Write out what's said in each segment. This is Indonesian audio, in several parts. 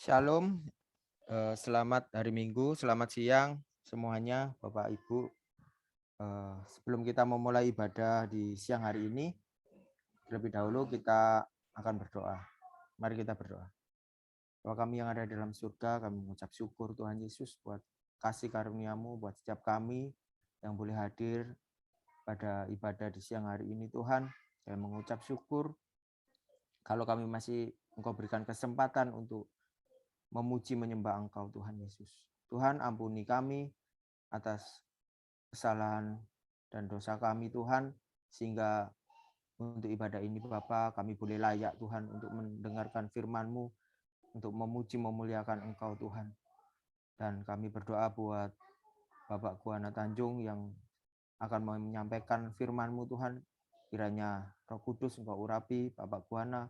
Shalom, selamat hari Minggu, selamat siang semuanya Bapak Ibu. Sebelum kita memulai ibadah di siang hari ini, terlebih dahulu kita akan berdoa. Mari kita berdoa. Bapa kami yang ada di dalam surga, kami mengucap syukur Tuhan Yesus buat kasih karunia-Mu, buat setiap kami yang boleh hadir pada ibadah di siang hari ini Tuhan. Kami mengucap syukur kalau kami masih Engkau berikan kesempatan untuk memuji menyembah Engkau Tuhan Yesus. Tuhan ampuni kami atas kesalahan dan dosa kami Tuhan, sehingga untuk ibadah ini Bapa kami boleh layak Tuhan untuk mendengarkan firman-Mu, untuk memuji memuliakan Engkau Tuhan. Dan kami berdoa buat Bapak Guana Tanjung yang akan menyampaikan firman-Mu Tuhan, kiranya Roh Kudus Engkau urapi Bapak Guana,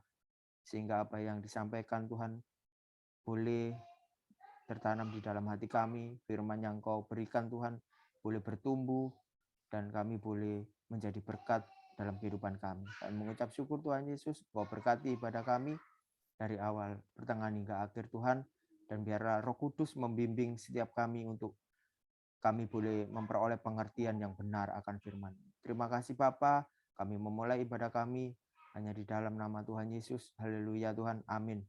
sehingga apa yang disampaikan Tuhan boleh tertanam di dalam hati kami, firman yang Kau berikan Tuhan boleh bertumbuh, dan kami boleh menjadi berkat dalam kehidupan kami. Kami mengucap syukur Tuhan Yesus, Kau berkati ibadah kami dari awal, pertengahan hingga akhir Tuhan, dan biarlah Roh Kudus membimbing setiap kami untuk kami boleh memperoleh pengertian yang benar akan firman. Terima kasih Bapa, kami memulai ibadah kami hanya di dalam nama Tuhan Yesus. Haleluya Tuhan, amin.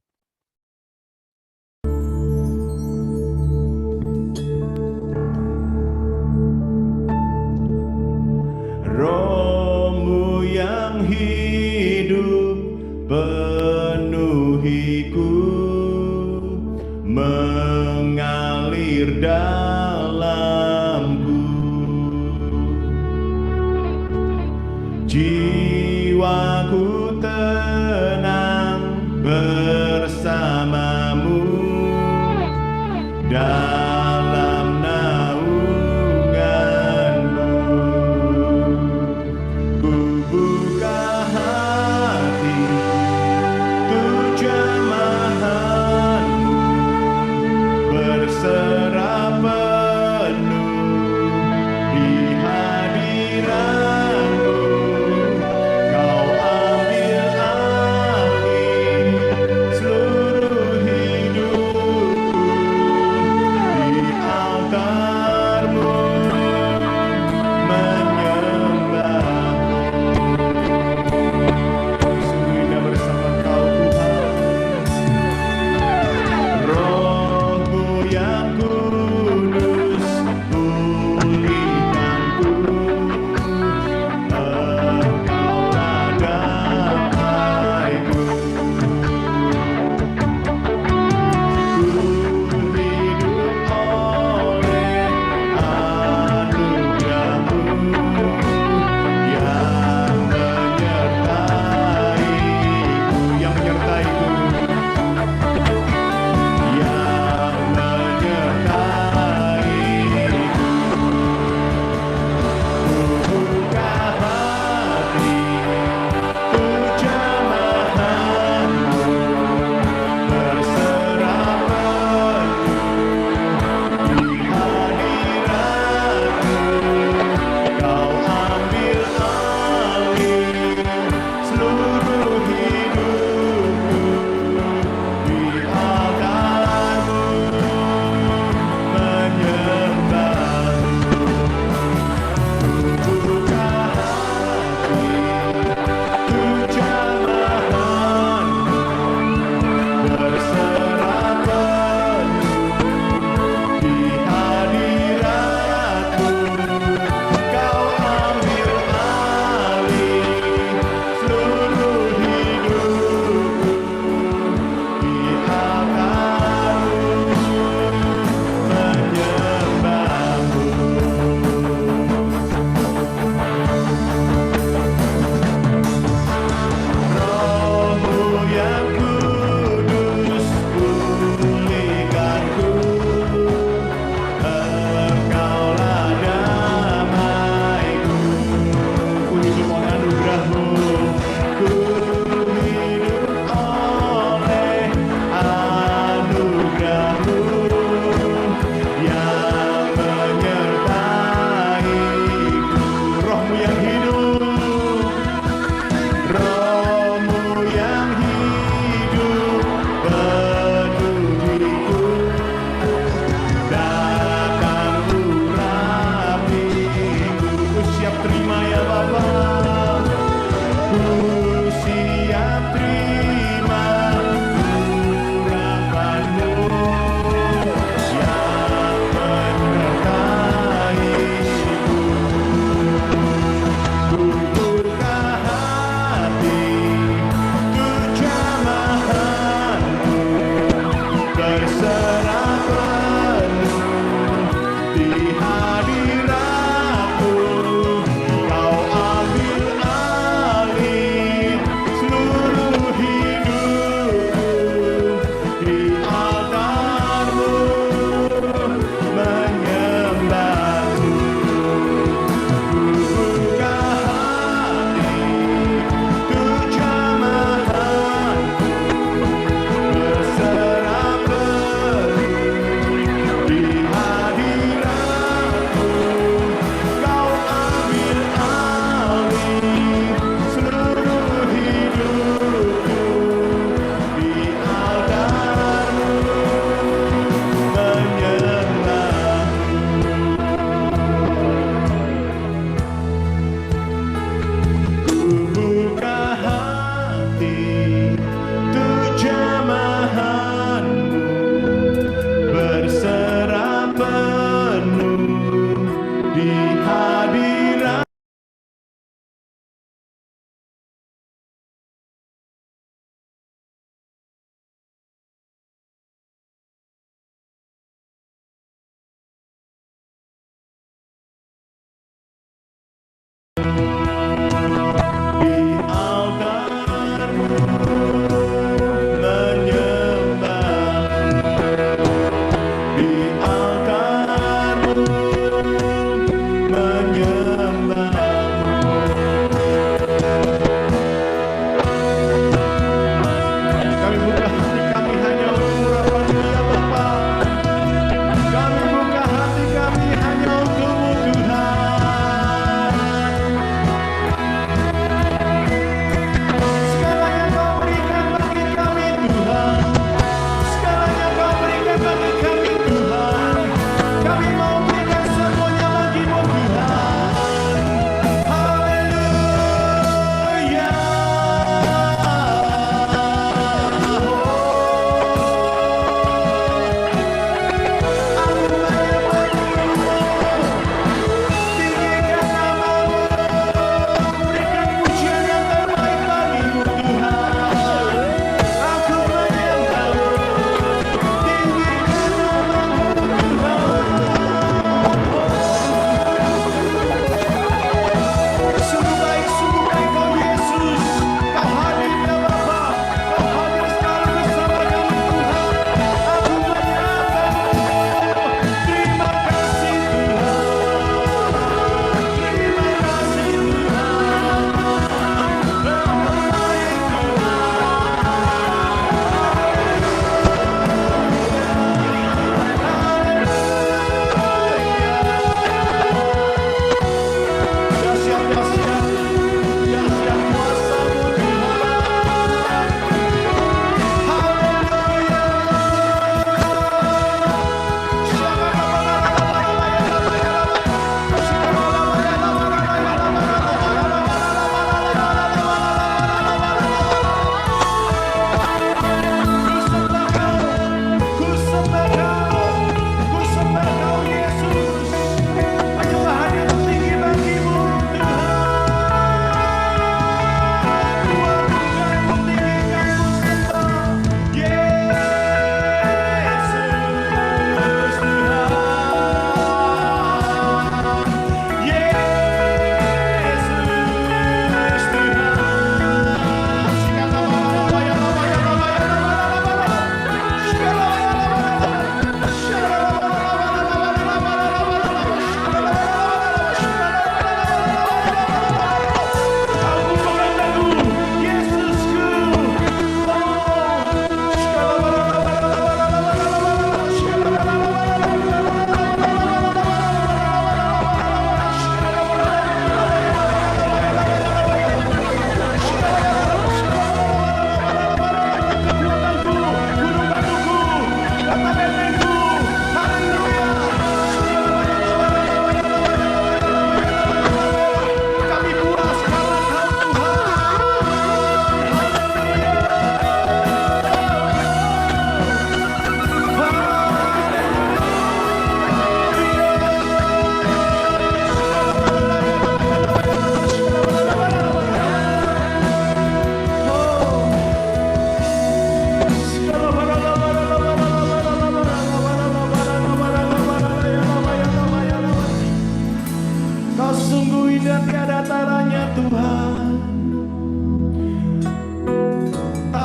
Roh-Mu yang hidup penuhiku, mengalir dalamku. Jiwaku tenang bersama-Mu dalam naungan-Mu. Ku buka hati untuk jamahan-Mu, berserah penuh di hadirat-Mu. Kau ambil alih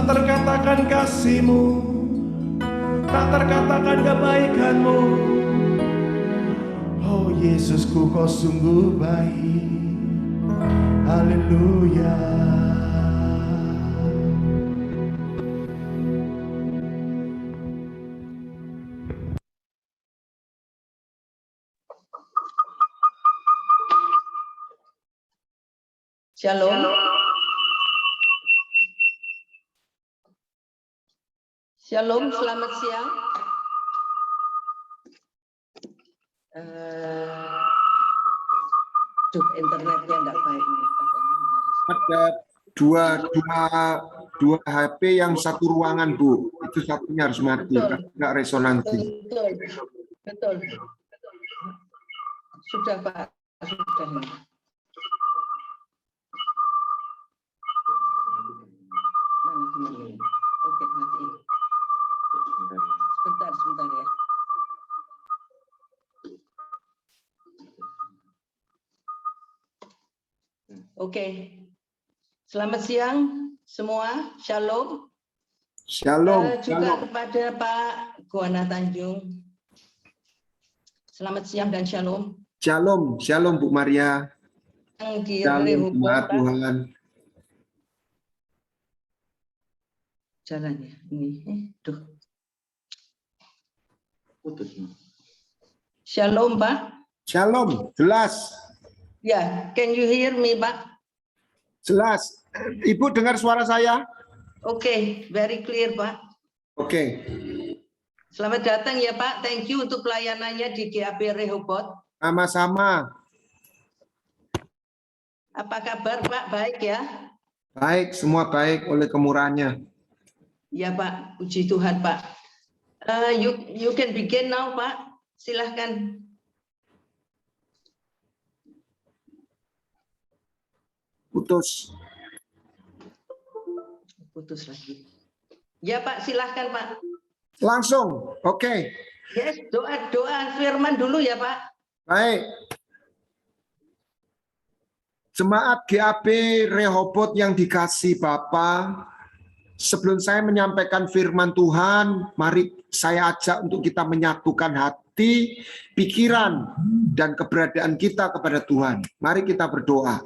tak terkatakan kasih-Mu, tak terkatakan kebaikan-Mu. Oh Yesusku, Kau sungguh baik. Haleluya. Shalom. Shalom, selamat siang. Internetnya enggak baik. Ada dua HP yang satu ruangan, Bu. Itu satunya harus mati, nggak resonansi. Betul. Sudah, Pak. Sudah. Oke, matiin. Sebentar ya. Oke. Selamat siang semua. Shalom. Shalom. Juga kepada Pak Goana Tanjung. Selamat siang dan shalom. Shalom Bu Maria. Shalom Tuhan. Jalannya ini, putus. Shalom, Pak. Shalom, jelas. Ya, can you hear me, Pak? Jelas. Ibu dengar suara saya? Oke, very clear, Pak. Oke. Selamat datang ya, Pak. Thank you untuk pelayanannya di GAP Rehoboth. Sama-sama. Apa kabar, Pak? Baik ya? Baik, semua baik oleh kemurahannya. Ya, Pak. Puji Tuhan, Pak. You can begin now, Pak. Silahkan. Putus lagi. Ya, Pak. Silahkan, Pak. Langsung, oke. Yes, doa firman dulu ya, Pak. Baik. Jemaat GAP Rehoboth yang dikasih Bapa, sebelum saya menyampaikan firman Tuhan, mari saya ajak untuk kita menyatukan hati, pikiran, dan keberadaan kita kepada Tuhan. Mari kita berdoa.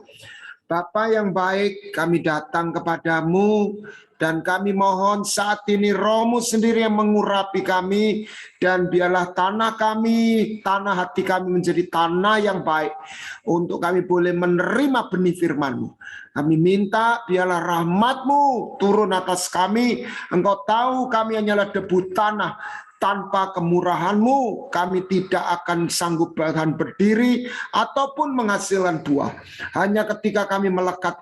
Bapa yang baik, kami datang kepadamu, dan kami mohon saat ini Roh-Mu sendiri yang mengurapi kami, dan biarlah tanah kami, tanah hati kami menjadi tanah yang baik, untuk kami boleh menerima benih firman-Mu. Kami minta biarlah rahmat-Mu turun atas kami. Engkau tahu kami hanyalah debu tanah. Tanpa kemurahan-Mu, kami tidak akan sanggup bahkan berdiri ataupun menghasilkan buah. Hanya ketika kami melekat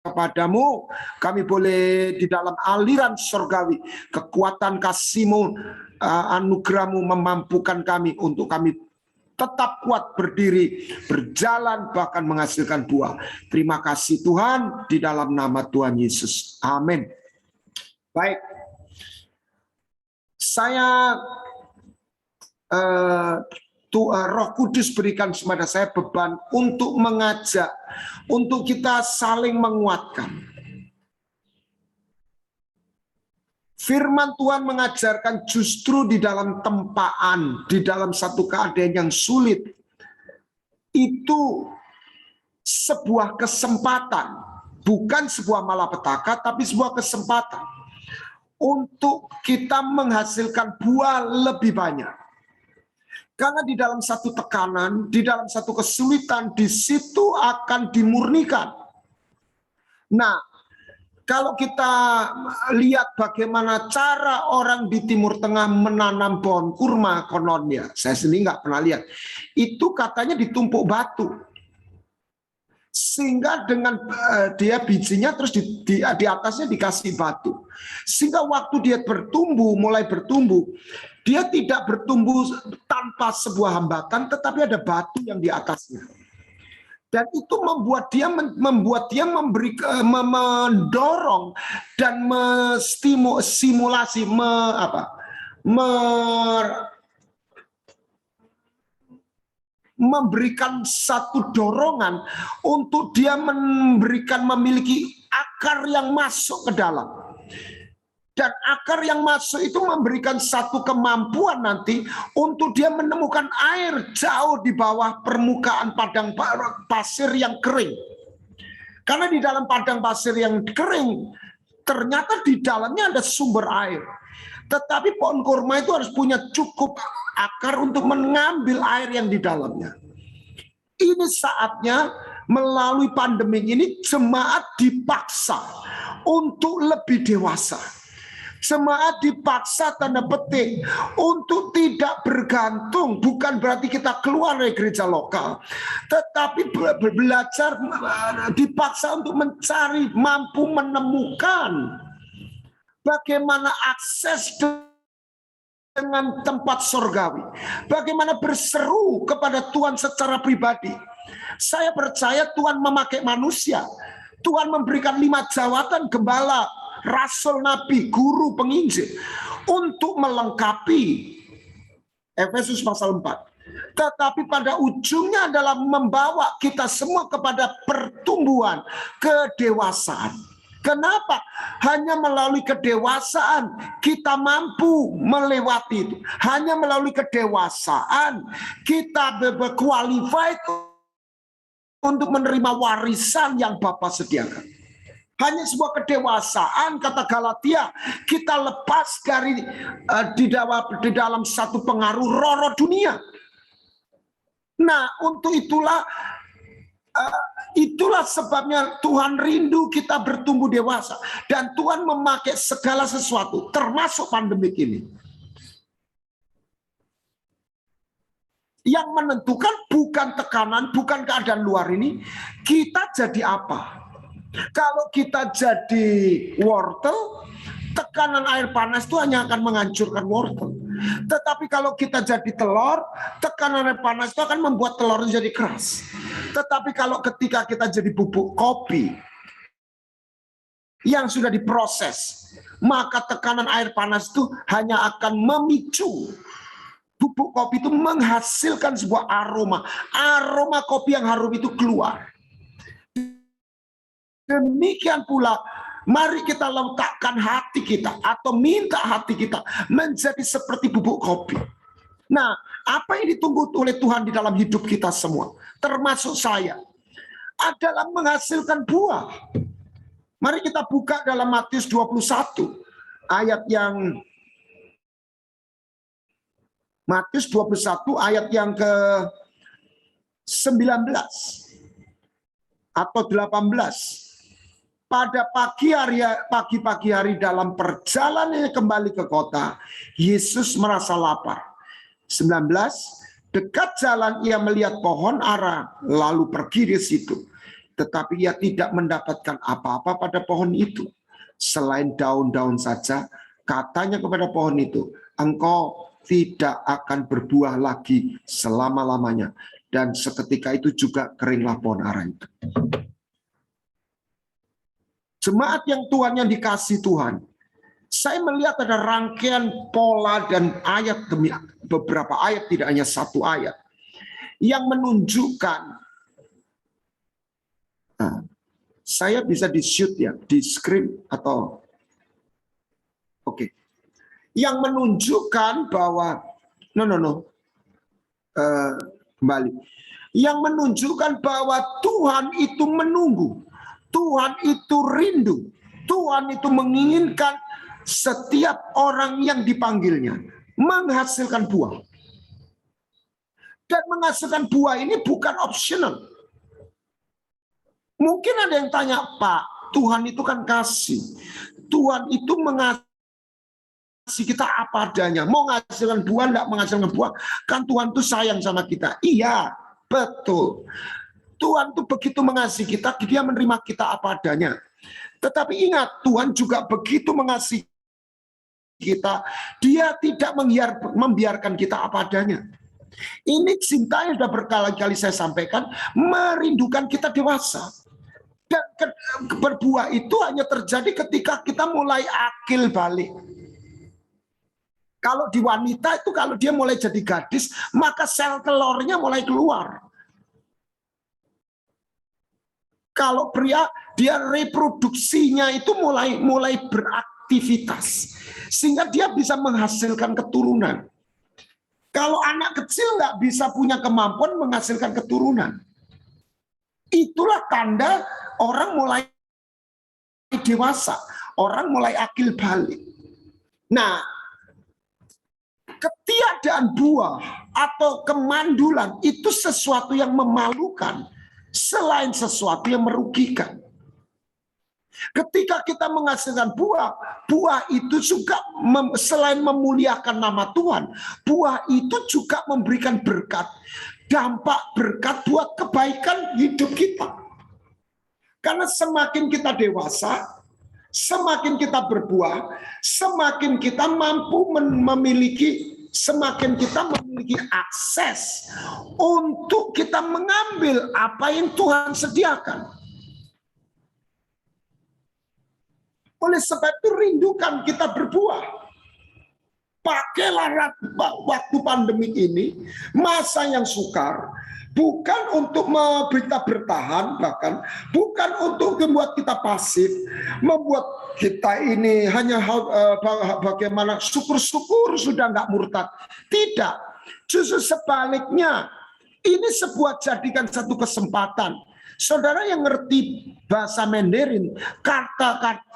kepadamu, kami boleh di dalam aliran surgawi, kekuatan kasih-Mu, anugerah-Mu memampukan kami untuk kami tetap kuat berdiri, berjalan, bahkan menghasilkan buah. Terima kasih Tuhan, di dalam nama Tuhan Yesus. Amin. Baik. Saya Roh Kudus berikan kepada saya beban untuk mengajak, untuk kita saling menguatkan. Firman Tuhan mengajarkan justru di dalam tempaan, di dalam satu keadaan yang sulit, itu sebuah kesempatan, bukan sebuah malapetaka, tapi sebuah kesempatan untuk kita menghasilkan buah lebih banyak. Karena di dalam satu tekanan, di dalam satu kesulitan, di situ akan dimurnikan. Nah, kalau kita lihat bagaimana cara orang di Timur Tengah menanam pohon kurma kononnya, saya sendiri nggak pernah lihat. Itu katanya ditumpuk batu. Sehingga dengan dia bijinya terus di atasnya dikasih batu. Sehingga waktu dia bertumbuh, mulai bertumbuh, dia tidak bertumbuh tanpa sebuah hambatan, tetapi ada batu yang di atasnya. Dan itu membuat dia mendorong dan simulasi memberikan satu dorongan untuk dia memiliki akar yang masuk ke dalam. Dan akar yang masuk itu memberikan satu kemampuan nanti untuk dia menemukan air jauh di bawah permukaan padang pasir yang kering. Karena di dalam padang pasir yang kering, ternyata di dalamnya ada sumber air. Tetapi pohon kurma itu harus punya cukup akar untuk mengambil air yang di dalamnya. Ini saatnya melalui pandemi ini jemaat dipaksa untuk lebih dewasa. Jemaat dipaksa tanda petik untuk tidak bergantung, bukan berarti kita keluar dari gereja lokal, tetapi belajar, dipaksa untuk mencari, mampu menemukan bagaimana akses dengan tempat surgawi, bagaimana berseru kepada Tuhan secara pribadi. Saya percaya Tuhan memakai manusia. Tuhan memberikan 5 jawatan gembala, rasul, nabi, guru, penginjil untuk melengkapi Efesus pasal 4. Tetapi pada ujungnya adalah membawa kita semua kepada pertumbuhan, kedewasaan. Kenapa? Hanya melalui kedewasaan kita mampu melewati itu. Hanya melalui kedewasaan kita qualified untuk menerima warisan yang Bapa sediakan. Hanya sebuah kedewasaan, kata Galatia, kita lepas dari di dalam satu pengaruh roh dunia. Nah, untuk itulah sebabnya Tuhan rindu kita bertumbuh dewasa. Dan Tuhan memakai segala sesuatu, termasuk pandemik ini. Yang menentukan bukan tekanan, bukan keadaan luar ini, kita jadi apa? Kalau kita jadi wortel, tekanan air panas itu hanya akan menghancurkan wortel. Tetapi kalau kita jadi telur, tekanan air panas itu akan membuat telur jadi keras. Tetapi kalau ketika kita jadi bubuk kopi yang sudah diproses, maka tekanan air panas itu hanya akan memicu bubuk kopi itu menghasilkan sebuah aroma. Aroma kopi yang harum itu keluar. Demikian pula, mari kita letakkan hati kita atau minta hati kita menjadi seperti bubuk kopi. Nah, apa yang ditunggu oleh Tuhan di dalam hidup kita semua, termasuk saya, adalah menghasilkan buah. Mari kita buka dalam Matius 21, ayat yang Matius 21 ayat yang ke-19 atau 18. Pada pagi hari dalam perjalanannya kembali ke kota, Yesus merasa lapar. 19, dekat jalan ia melihat pohon ara, lalu pergi di situ. Tetapi ia tidak mendapatkan apa-apa pada pohon itu, selain daun-daun saja. Katanya kepada pohon itu, engkau tidak akan berbuah lagi selama-lamanya. Dan seketika itu juga keringlah pohon ara itu. Jemaat yang Tuhan, yang dikasih Tuhan, saya melihat ada rangkaian pola dan ayat demi beberapa ayat, tidak hanya satu ayat, yang menunjukkan, saya bisa di shoot ya, di script atau oke, yang menunjukkan bahwa kembali, yang menunjukkan bahwa Tuhan itu menunggu. Tuhan itu rindu, Tuhan itu menginginkan setiap orang yang dipanggilnya menghasilkan buah. Dan menghasilkan buah ini bukan optional. Mungkin ada yang tanya, Pak, Tuhan itu kan kasih. Tuhan itu mengasihi kita apa adanya. Mau menghasilkan buah, enggak menghasilkan buah, kan Tuhan itu sayang sama kita. Iya, betul. Tuhan itu begitu mengasihi kita, dia menerima kita apa adanya. Tetapi ingat, Tuhan juga begitu mengasihi kita, dia tidak membiarkan kita apa adanya. Ini cinta yang sudah berkali-kali saya sampaikan, merindukan kita dewasa. Dan berbuah itu hanya terjadi ketika kita mulai akil balik. Kalau di wanita itu, kalau dia mulai jadi gadis, maka sel telurnya mulai keluar. Kalau pria, dia reproduksinya itu mulai beraktivitas, sehingga dia bisa menghasilkan keturunan. Kalau anak kecil nggak bisa punya kemampuan menghasilkan keturunan. Itulah tanda orang mulai dewasa, orang mulai akil balik. Nah, ketiadaan buah atau kemandulan itu sesuatu yang memalukan, selain sesuatu yang merugikan. Ketika kita menghasilkan buah, buah itu juga selain memuliakan nama Tuhan, buah itu juga memberikan berkat, dampak berkat buat kebaikan hidup kita. Karena semakin kita dewasa, semakin kita berbuah, semakin kita mampu semakin kita memiliki akses untuk kita mengambil apa yang Tuhan sediakan. Oleh sebab itu rindukan kita berbuah. Pakailah waktu pandemi ini, masa yang sukar, bukan untuk berita bertahan, bahkan bukan untuk membuat kita pasif, membuat kita ini hanya bagaimana syukur-syukur sudah nggak murtad. Tidak, justru sebaliknya, ini jadikan satu kesempatan. Saudara yang ngerti bahasa Mandarin,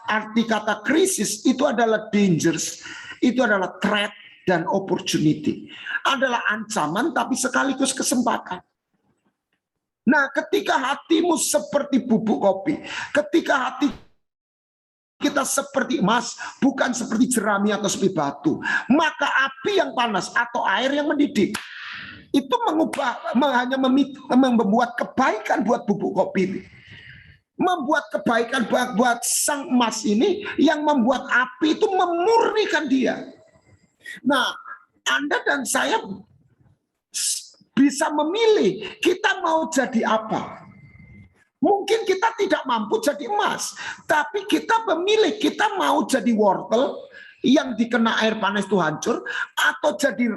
arti kata krisis itu adalah dangers, itu adalah threat dan opportunity. Adalah ancaman tapi sekaligus kesempatan. Nah, ketika hatimu seperti bubuk kopi, ketika hati kita seperti emas, bukan seperti jerami atau seperti batu, maka api yang panas atau air yang mendidih itu hanya membuat kebaikan buat bubuk kopi ini. Membuat kebaikan buat sang emas ini yang membuat api itu memurnikan dia. Nah, Anda dan saya bisa memilih kita mau jadi apa. Mungkin kita tidak mampu jadi emas, tapi kita memilih kita mau jadi wortel yang dikena air panas itu hancur, atau jadi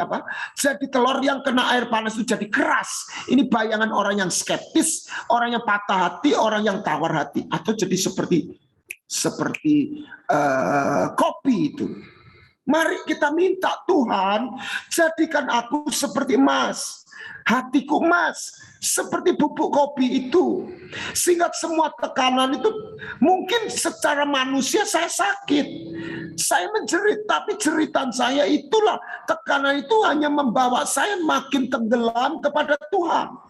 apa? Jadi telur yang kena air panas itu jadi keras. Ini bayangan orang yang skeptis, orang yang patah hati, orang yang tawar hati, atau jadi seperti kopi itu. Mari kita minta, Tuhan, jadikan aku seperti emas, hatiku emas, seperti bubuk kopi itu. Sehingga semua tekanan itu, mungkin secara manusia saya sakit, saya menjerit, tapi jeritan saya itulah, tekanan itu hanya membawa saya makin tenggelam kepada Tuhan.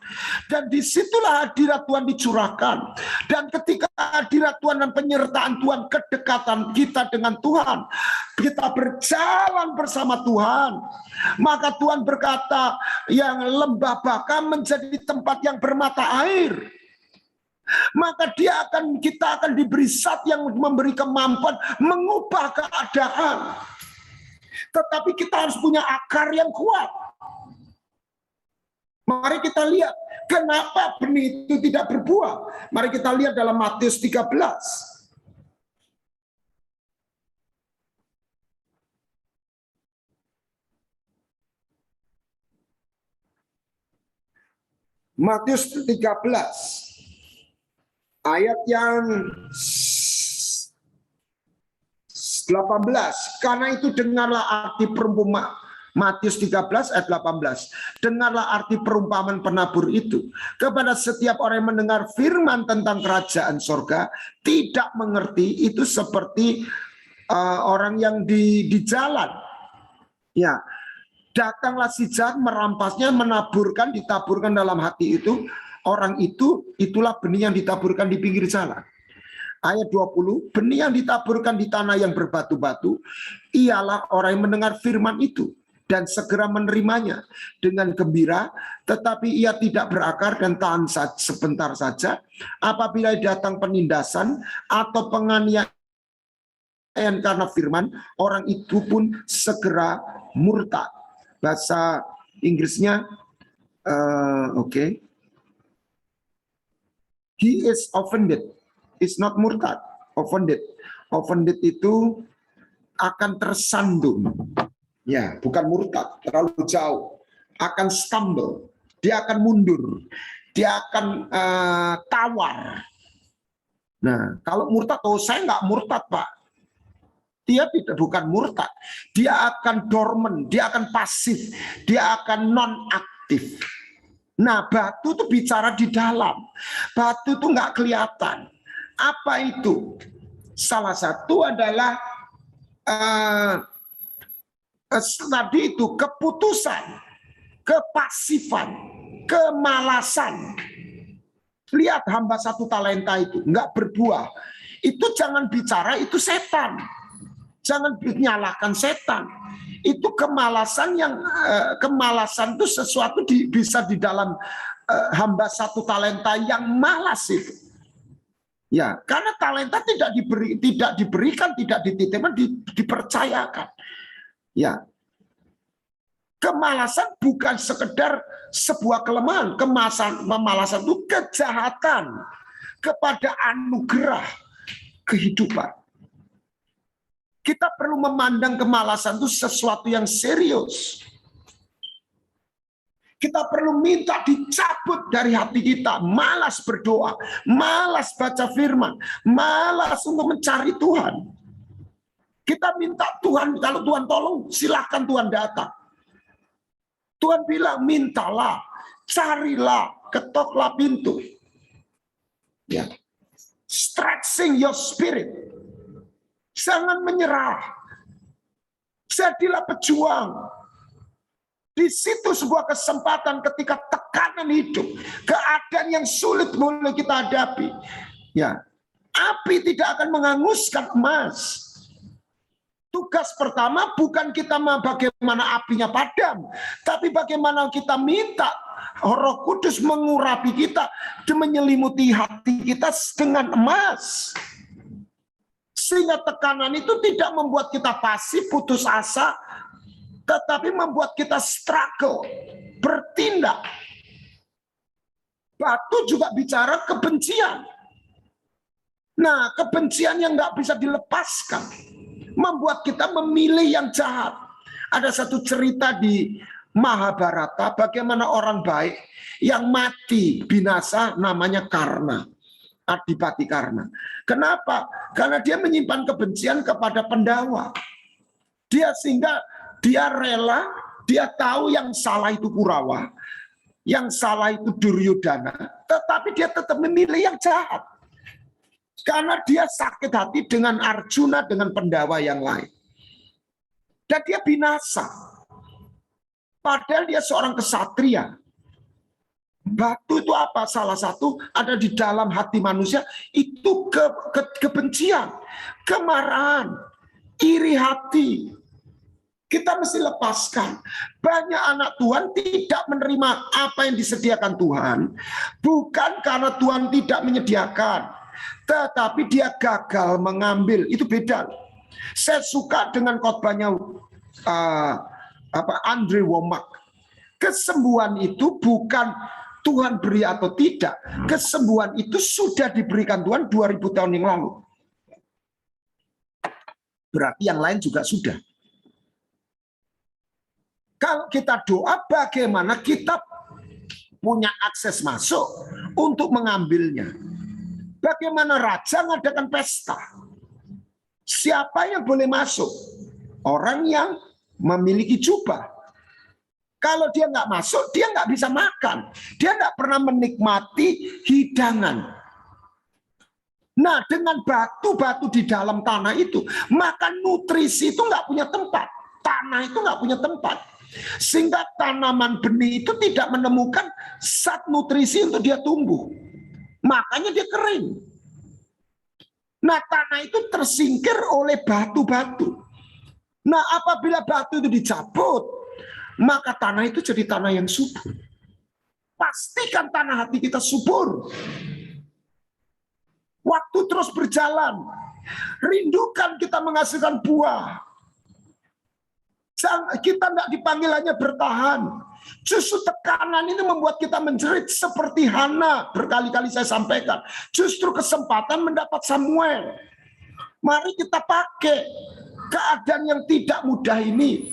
Dan disitulah hadirat Tuhan dicurahkan. Dan ketika hadirat Tuhan dan penyertaan Tuhan, kedekatan kita dengan Tuhan, kita berjalan bersama Tuhan, maka Tuhan berkata, yang lembah Baka menjadi tempat yang bermata air. Maka kita akan diberi zat yang memberi kemampuan mengubah keadaan. Tetapi kita harus punya akar yang kuat. Mari kita lihat kenapa benih itu tidak berbuah. Mari kita lihat dalam Matius 13. Matius 13 ayat yang 18. Karena itu dengarlah arti perumpamaan. Matius 13 ayat 18. Dengarlah arti perumpamaan penabur itu. Kepada setiap orang yang mendengar firman tentang kerajaan sorga, tidak mengerti, itu seperti orang yang di jalan. Ya, datanglah si jahat merampasnya, menaburkan, ditaburkan dalam hati itu. Orang itulah benih yang ditaburkan di pinggir jalan. Ayat 20, benih yang ditaburkan di tanah yang berbatu-batu, ialah orang yang mendengar firman itu dan segera menerimanya dengan gembira, tetapi ia tidak berakar dan tahan sebentar saja. Apabila datang penindasan atau penganiayaan karena firman, orang itu pun segera murtad. Bahasa Inggrisnya, oke. He is offended, is not murtad. Offended, offended itu akan tersandung. Ya, bukan murtad, terlalu jauh. Akan stumble, dia akan mundur. dia akan tawar. Nah, kalau murtad, saya nggak murtad, Pak. Dia bukan murtad. Dia akan dormant, dia akan pasif, dia akan non-aktif. Nah, batu itu bicara di dalam. Batu itu nggak kelihatan. Apa itu? Salah satu adalah tadi itu keputusan, kepasifan, kemalasan. Lihat hamba 1 talenta itu nggak berbuah. Itu jangan bicara itu setan. Jangan menyalahkan setan. Itu kemalasan yang kemalasan itu sesuatu bisa di dalam hamba 1 talenta yang malas itu. Ya, karena talenta tidak diberikan, tidak dititipkan, dipercayakan. Ya. Kemalasan bukan sekedar sebuah kelemahan. Kemalasan itu kejahatan kepada anugerah kehidupan. Kita perlu memandang kemalasan itu sesuatu yang serius. Kita perlu minta dicabut dari hati kita. Malas berdoa, malas baca firman, malas untuk mencari Tuhan. Kita minta Tuhan, kalau Tuhan tolong, silahkan Tuhan datang. Tuhan bilang, mintalah, carilah, ketoklah pintu. Ya. Stretching your spirit. Jangan menyerah. Jadilah pejuang. Di situ sebuah kesempatan ketika tekanan hidup, keadaan yang sulit mulai kita hadapi. Ya. Api tidak akan menghanguskan emas. Tugas pertama bukan kita bagaimana apinya padam, tapi bagaimana kita minta Roh Kudus mengurapi kita dan menyelimuti hati kita dengan emas. Sehingga tekanan itu tidak membuat kita pasif, putus asa, tetapi membuat kita struggle, bertindak. Batu juga bicara kebencian. Nah, kebencian yang nggak bisa dilepaskan membuat kita memilih yang jahat. Ada satu cerita di Mahabharata bagaimana orang baik yang mati binasa namanya Karna, Adipati Karna. Kenapa? Karena dia menyimpan kebencian kepada Pandawa. Sehingga dia rela, dia tahu yang salah itu Kurawa, yang salah itu Duryodhana, tetapi dia tetap memilih yang jahat. Karena dia sakit hati dengan Arjuna, dengan Pandawa yang lain. Dan dia binasa. Padahal dia seorang kesatria. Batu itu apa? Salah satu ada di dalam hati manusia. Itu kebencian, kemarahan, iri hati. Kita mesti lepaskan. Banyak anak Tuhan tidak menerima apa yang disediakan Tuhan. Bukan karena Tuhan tidak menyediakan, tetapi dia gagal mengambil. Itu beda. Saya suka dengan khotbahnya Andrew Wommack. Kesembuhan itu bukan Tuhan beri atau tidak. Kesembuhan itu sudah diberikan Tuhan 2000 tahun yang lalu. Berarti yang lain juga sudah. Kalau kita doa, bagaimana kita punya akses masuk untuk mengambilnya? Bagaimana raja mengadakan pesta? Siapa yang boleh masuk? Orang yang memiliki jubah. Kalau dia nggak masuk, dia nggak bisa makan. Dia nggak pernah menikmati hidangan. Nah, dengan batu-batu di dalam tanah itu, maka nutrisi itu nggak punya tempat. Tanah itu nggak punya tempat. Sehingga tanaman benih itu tidak menemukan zat nutrisi untuk dia tumbuh. Makanya dia kering. Nah, tanah itu tersingkir oleh batu-batu. Nah, apabila batu itu dicabut, maka tanah itu jadi tanah yang subur. Pastikan tanah hati kita subur. Waktu terus berjalan. Rindukan kita menghasilkan buah. Kita tidak dipanggil hanya bertahan. Justru tekanan ini membuat kita menjerit seperti Hana. Berkali-kali saya sampaikan. Justru kesempatan mendapat Samuel. Mari kita pakai keadaan yang tidak mudah ini.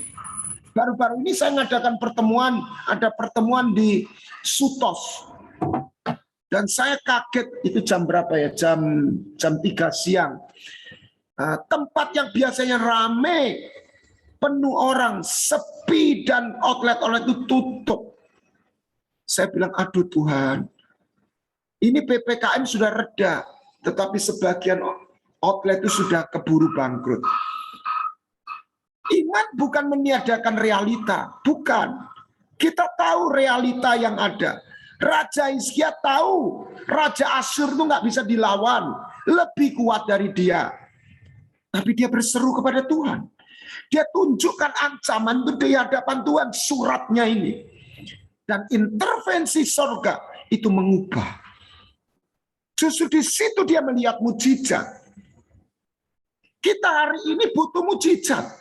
Baru-baru ini saya mengadakan pertemuan. Ada pertemuan di Sutos. Dan saya kaget, itu jam berapa ya? Jam 3 siang. Tempat yang biasanya rame, penuh orang, sepi, dan outlet-outlet itu tutup. Saya bilang, aduh Tuhan, ini PPKM sudah reda, tetapi sebagian outlet itu sudah keburu bangkrut. Iman bukan meniadakan realita, bukan. Kita tahu realita yang ada. Raja Hizkia tahu Raja Asyur itu nggak bisa dilawan, lebih kuat dari dia. Tapi dia berseru kepada Tuhan. Dia tunjukkan ancaman itu di hadapan Tuhan, suratnya ini. Dan intervensi surga itu mengubah. Justru di situ dia melihat mujizat. Kita hari ini butuh mujizat.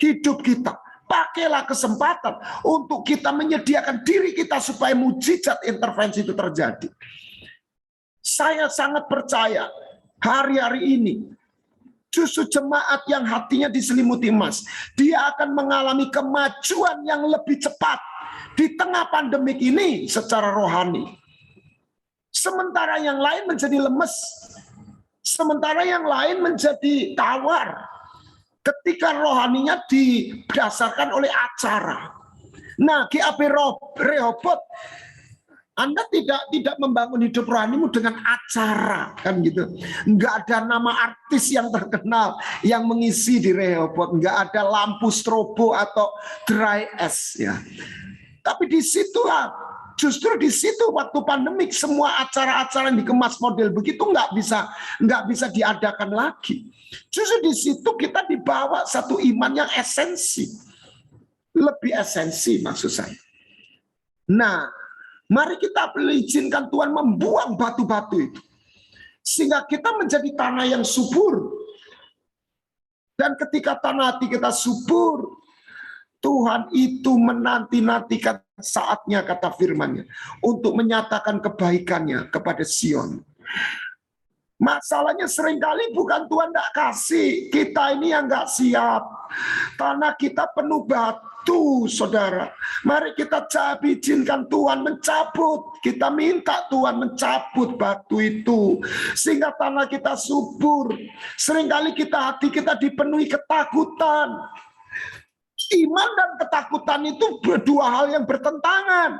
Hidup kita. Pakailah kesempatan untuk kita menyediakan diri kita supaya mujizat intervensi itu terjadi. Saya sangat percaya hari-hari ini justru jemaat yang hatinya diselimuti emas, dia akan mengalami kemajuan yang lebih cepat di tengah pandemik ini secara rohani. Sementara yang lain menjadi lemes, sementara yang lain menjadi tawar. Ketika rohaninya didasarkan oleh acara. Nah, GAP Rehobot, Anda tidak membangun hidup rohanimu dengan acara, kan gitu. Enggak ada nama artis yang terkenal yang mengisi di Rehobot, enggak ada lampu strobo atau dry ice ya. Tapi di situ justru di situ waktu pandemik semua acara-acara yang dikemas model begitu nggak bisa diadakan lagi. Justru di situ kita dibawa satu iman yang esensi, lebih esensi maksud saya. Nah, mari kita izinkan Tuhan membuang batu-batu itu, sehingga kita menjadi tanah yang subur. Dan ketika tanah hati kita subur, Tuhan itu menanti-nantikan saatnya, kata firman-Nya, untuk menyatakan kebaikannya kepada Sion. Masalahnya seringkali bukan Tuhan tidak kasih, kita ini yang nggak siap. Tanah kita penuh batu, saudara. Mari kita izinkan Tuhan mencabut. Kita minta Tuhan mencabut batu itu, sehingga tanah kita subur. Seringkali hati kita dipenuhi ketakutan. Iman dan ketakutan itu dua hal yang bertentangan.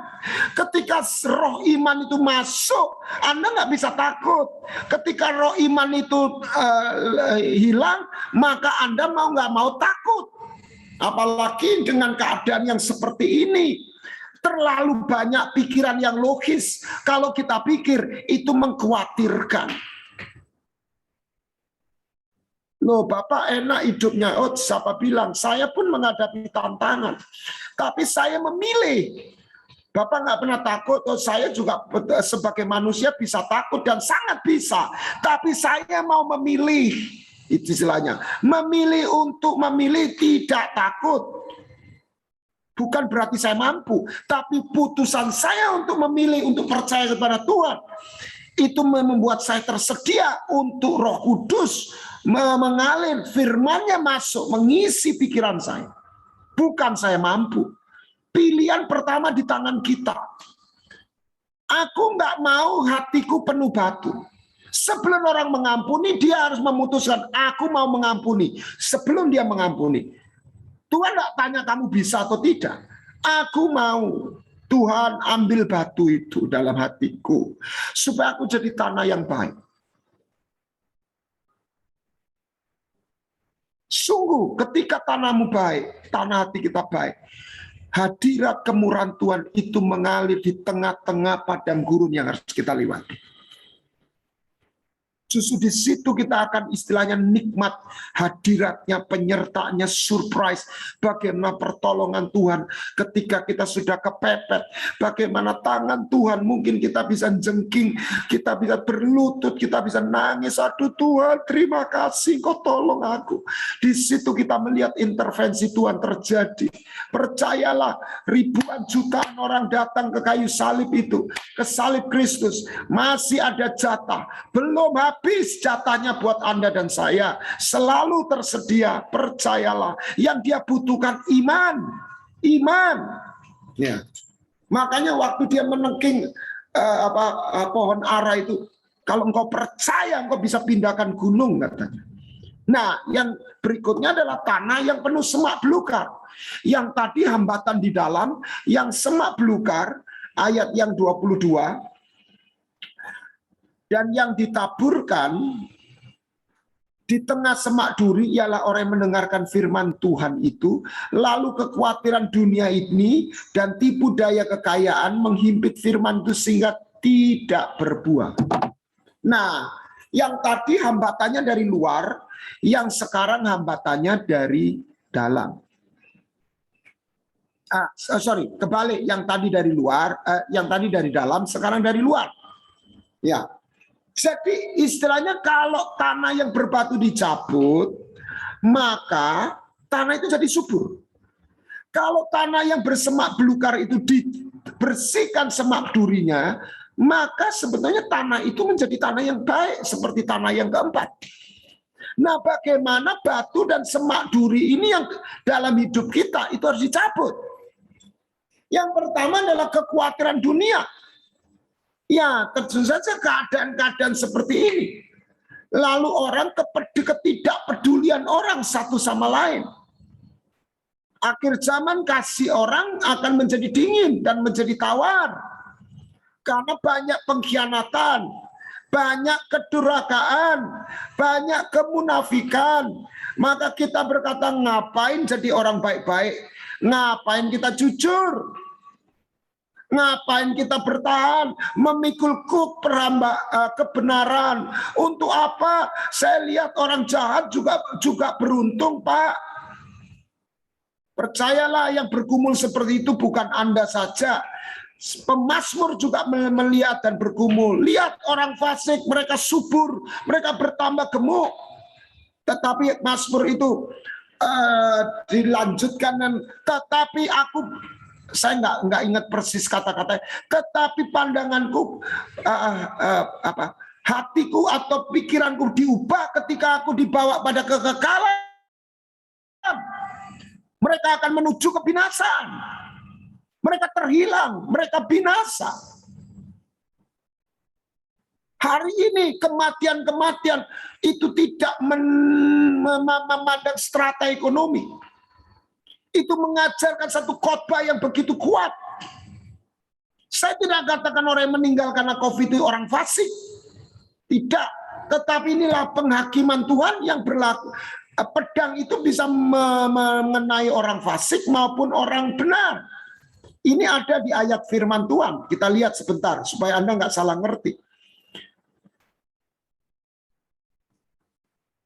Ketika roh iman itu masuk, Anda nggak bisa takut. Ketika roh iman itu hilang, maka Anda mau nggak mau takut. Apalagi dengan keadaan yang seperti ini. Terlalu banyak pikiran yang logis. Kalau kita pikir, itu mengkhawatirkan. Loh, Bapak enak hidupnya. Oh, siapa bilang? Saya pun menghadapi tantangan. Tapi saya memilih. Bapak nggak pernah takut. Oh, saya juga sebagai manusia bisa takut dan sangat bisa. Tapi saya mau memilih. Itu istilahnya. Memilih untuk memilih tidak takut. Bukan berarti saya mampu. Tapi putusan saya untuk memilih, untuk percaya kepada Tuhan. Itu membuat saya tersedia untuk Roh Kudus mengalir, firman-Nya masuk, mengisi pikiran saya. Bukan saya mampu. Pilihan pertama di tangan kita. Aku nggak mau hatiku penuh batu. Sebelum orang mengampuni, dia harus memutuskan, aku mau mengampuni. Sebelum dia mengampuni. Tuhan nggak tanya kamu bisa atau tidak. Aku mau. Tuhan ambil batu itu dalam hatiku. Supaya aku jadi tanah yang baik. Sungguh ketika tanahmu baik, tanah hati kita baik, hadirat kemurahan Tuhan itu mengalir di tengah-tengah padang gurun yang harus kita lewati. Justru di situ kita akan istilahnya nikmat hadiratnya, penyertaannya, surprise. Bagaimana pertolongan Tuhan ketika kita sudah kepepet. Bagaimana tangan Tuhan, mungkin kita bisa jengking, kita bisa berlutut, kita bisa nangis. Aduh Tuhan, terima kasih Kau tolong aku. Di situ kita melihat intervensi Tuhan terjadi. Percayalah, ribuan jutaan orang datang ke kayu salib itu, ke salib Kristus. Masih ada jatah, belum habis jatahnya buat Anda dan saya. Selalu tersedia, percayalah. Yang dia butuhkan iman. Iman. Ya. Makanya waktu dia menengking pohon ara itu, kalau engkau percaya engkau bisa pindahkan gunung katanya. Nah, yang berikutnya adalah tanah yang penuh semak belukar. Yang tadi hambatan di dalam, yang semak belukar, ayat yang 22, dan yang ditaburkan di tengah semak duri ialah orang yang mendengarkan firman Tuhan itu, lalu kekhawatiran dunia ini dan tipu daya kekayaan menghimpit firman itu sehingga tidak berbuah. Nah, yang tadi hambatannya dari luar, yang sekarang hambatannya dari dalam. Kebalik, yang tadi dari luar, yang tadi dari dalam, sekarang dari luar. Ya. Jadi istilahnya kalau tanah yang berbatu dicabut, maka tanah itu jadi subur. Kalau tanah yang bersemak belukar itu dibersihkan semak durinya, maka sebetulnya tanah itu menjadi tanah yang baik, seperti tanah yang keempat. Nah, bagaimana batu dan semak duri ini yang dalam hidup kita itu harus dicabut. Yang pertama adalah kekhawatiran dunia. Ya, tentu saja keadaan-keadaan seperti ini. Lalu orang ketidakpedulian orang satu sama lain. Akhir zaman kasih orang akan menjadi dingin dan menjadi tawar. Karena banyak pengkhianatan, banyak kedurhakaan, banyak kemunafikan. Maka kita berkata, ngapain jadi orang baik-baik? Ngapain kita jujur? Ngapain kita bertahan memikul kuk kebenaran? Untuk apa? Saya lihat orang jahat juga beruntung, Pak. Percayalah, yang bergumul seperti itu bukan Anda saja. Pemazmur juga melihat dan bergumul. Lihat orang fasik, mereka subur, mereka bertambah gemuk. Tetapi Mazmur itu dilanjutkan, tetapi saya nggak ingat persis kata-kata, tetapi pandanganku, hatiku atau pikiranku diubah ketika aku dibawa pada kekekalan. Mereka akan menuju kebinasaan. Mereka terhilang, mereka binasa. Hari ini kematian-kematian itu tidak memandang strata ekonomi. Itu mengajarkan satu khotbah yang begitu kuat. Saya tidak katakan orang yang meninggal karena COVID itu orang fasik. Tidak. Tetapi inilah penghakiman Tuhan yang berlaku. Pedang itu bisa mengenai orang fasik maupun orang benar. Ini ada di ayat firman Tuhan. Kita lihat sebentar supaya Anda nggak salah ngerti.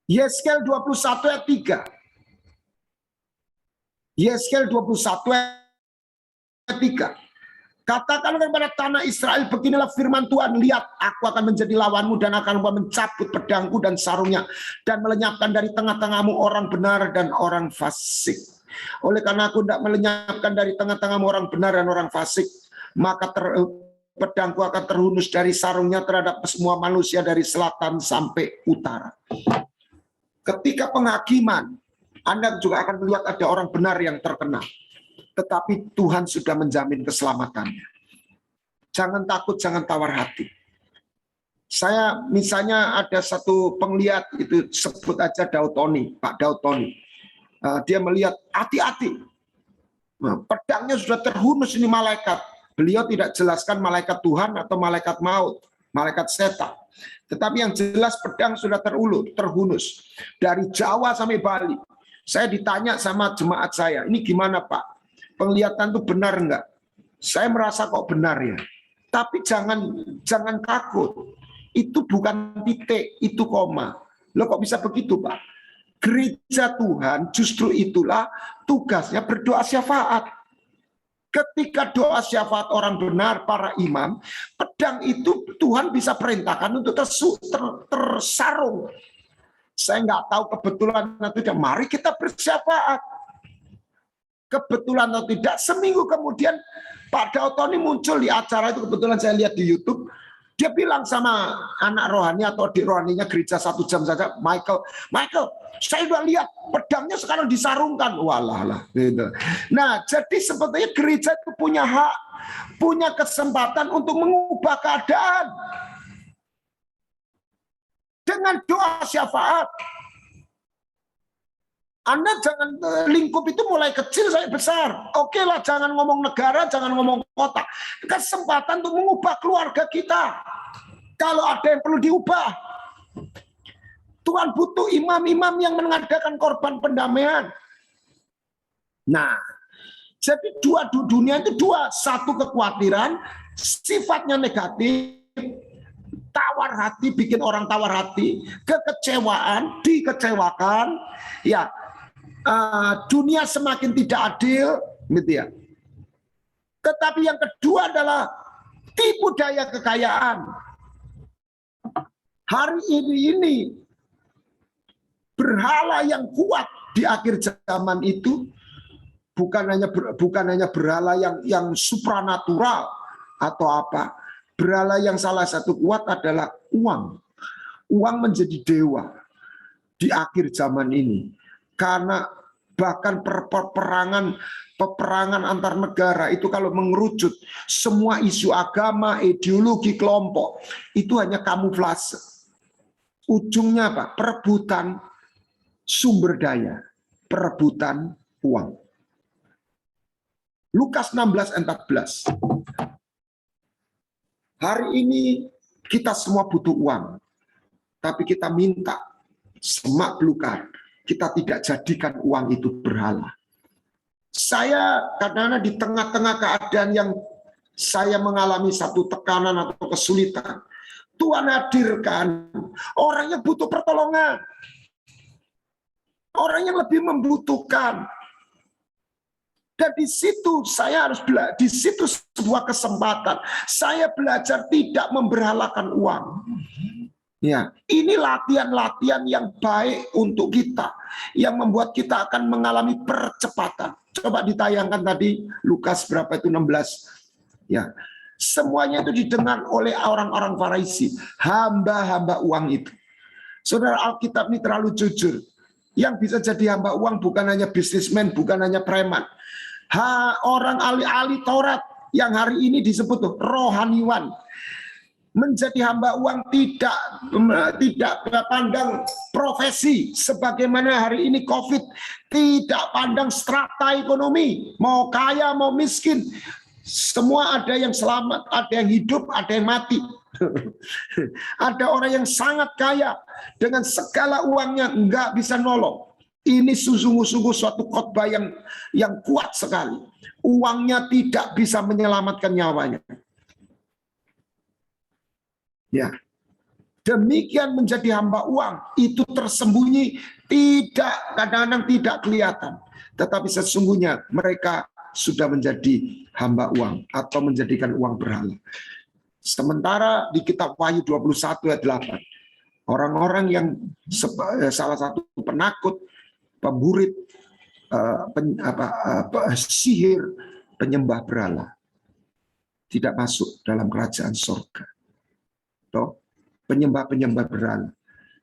Yeskel 21 ayat 3. Yeskel 21 ayat 3. Katakan kepada tanah Israel, beginilah firman Tuhan, lihat aku akan menjadi lawanmu dan akan mencabut pedangku dan sarungnya dan melenyapkan dari tengah-tengahmu orang benar dan orang fasik. Oleh karena aku tidak melenyapkan dari tengah-tengahmu orang benar dan orang fasik, maka pedangku akan terhunus dari sarungnya terhadap semua manusia dari selatan sampai utara. Ketika penghakiman, Anda juga akan melihat ada orang benar yang terkena. Tetapi Tuhan sudah menjamin keselamatannya. Jangan takut, jangan tawar hati. Saya misalnya ada satu penglihat, itu sebut aja Daud Tony, Pak Daud Tony. Dia melihat, hati-hati. Pedangnya sudah terhunus ini malaikat. Beliau tidak jelaskan malaikat Tuhan atau malaikat maut, malaikat setan. Tetapi yang jelas pedang sudah terhunus. Dari Jawa sampai Bali. Saya ditanya sama jemaat saya, ini gimana Pak? Penglihatan itu benar enggak? Saya merasa kok benar ya. Tapi jangan takut. Itu bukan titik, itu koma. Loh kok bisa begitu Pak? Gereja Tuhan justru itulah tugasnya berdoa syafaat. Ketika doa syafaat orang benar, para imam, pedang itu Tuhan bisa perintahkan untuk tersarung. Saya nggak tahu kebetulan atau tidak. Mari kita bersyafaat. Kebetulan atau tidak, seminggu kemudian Pak Daud Tony muncul di acara itu, kebetulan saya lihat di YouTube. Dia bilang sama anak rohani atau adik rohaninya gereja 1 jam saja, Michael, saya udah lihat pedangnya sekarang disarungkan. Walah, gitu. Nah, jadi sebetulnya gereja itu punya hak, punya kesempatan untuk mengubah keadaan dengan doa syafaat. Anda jangan lingkup itu mulai kecil sampai besar. Oke lah, jangan ngomong negara, jangan ngomong kota. Kesempatan untuk mengubah keluarga kita. Kalau ada yang perlu diubah, Tuhan butuh imam-imam yang mengadakan korban pendamaian. Nah, jadi dua dunia itu dua. Satu kekhawatiran, sifatnya negatif, tawar hati, bikin orang tawar hati, kekecewaan, dikecewakan, ya. Dunia semakin tidak adil, gitu ya. Tetapi yang kedua adalah tipu daya kekayaan. Hari ini berhala yang kuat di akhir zaman itu bukan hanya berhala yang supranatural atau apa. Berhala yang salah satu kuat adalah uang. Uang menjadi dewa di akhir zaman ini. Karena bahkan peperangan antar negara itu kalau mengerucut semua isu agama, ideologi kelompok itu hanya kamuflase. Ujungnya apa? Perebutan sumber daya, perebutan uang. Lukas 16:14. Hari ini kita semua butuh uang, tapi kita minta semak belukar. Kita tidak jadikan uang itu berhala. Saya kadang-kadang di tengah-tengah keadaan yang saya mengalami satu tekanan atau kesulitan, Tuhan hadirkan orang yang butuh pertolongan. Orang yang lebih membutuhkan. Dan di situ saya harus belajar, di situ sebuah kesempatan. Saya belajar tidak memberhalakan uang. Ya, ini latihan-latihan yang baik untuk kita, yang membuat kita akan mengalami percepatan. Coba ditayangkan tadi Lukas berapa itu 16. Ya, semuanya itu didengar oleh orang-orang Farisi, hamba-hamba uang itu. Saudara, Alkitab ini terlalu jujur. Yang bisa jadi hamba uang bukan hanya bisnismen, bukan hanya preman. Orang ahli-ahli Taurat yang hari ini disebut rohaniwan. Menjadi hamba uang tidak pandang profesi, sebagaimana hari ini COVID, tidak pandang strata ekonomi, mau kaya mau miskin, semua ada yang selamat, ada yang hidup, ada yang mati. Ada orang yang sangat kaya dengan segala uangnya enggak bisa nolong. Ini sungguh-sungguh suatu khotbah yang kuat sekali. Uangnya tidak bisa menyelamatkan nyawanya. Ya, demikian menjadi hamba uang itu tersembunyi, kadang-kadang tidak kelihatan, tetapi sesungguhnya mereka sudah menjadi hamba uang atau menjadikan uang berhala. Sementara di kitab Wahyu 21 ayat 8, orang-orang yang salah satu penakut, pemburit, sihir, penyembah berhala tidak masuk dalam kerajaan surga. Penyembah-penyembah berhala.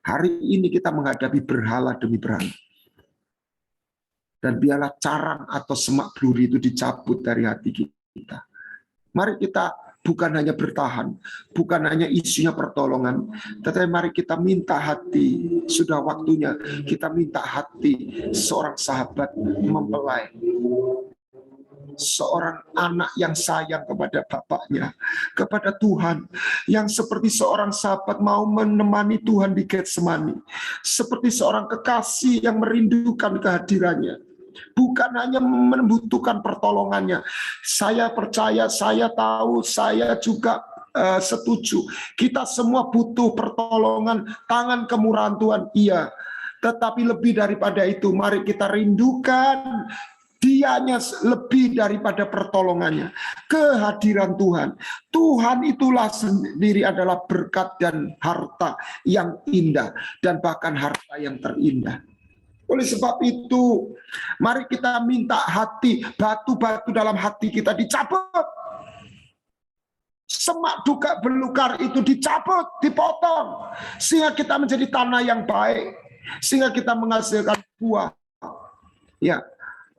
Hari ini kita menghadapi berhala demi berhala. Dan biarlah carang atau semak bluri itu dicabut dari hati kita. Mari kita bukan hanya bertahan, bukan hanya isunya pertolongan, tetapi mari kita minta hati, sudah waktunya kita minta hati seorang sahabat mempelai. Seorang anak yang sayang kepada bapaknya, kepada Tuhan, yang seperti seorang sahabat mau menemani Tuhan di Getsemani, seperti seorang kekasih yang merindukan kehadirannya, bukan hanya membutuhkan pertolongannya. Saya percaya, saya tahu, saya juga setuju. Kita semua butuh pertolongan, tangan kemurahan Tuhan, iya. Tetapi lebih daripada itu, mari kita rindukan Dianya lebih daripada pertolongannya, kehadiran Tuhan. Tuhan itulah sendiri adalah berkat dan harta yang indah, dan bahkan harta yang terindah. Oleh sebab itu, mari kita minta hati, batu-batu dalam hati kita dicabut. semak duka belukar itu dicabut, dipotong, sehingga kita menjadi tanah yang baik, sehingga kita menghasilkan buah. Ya,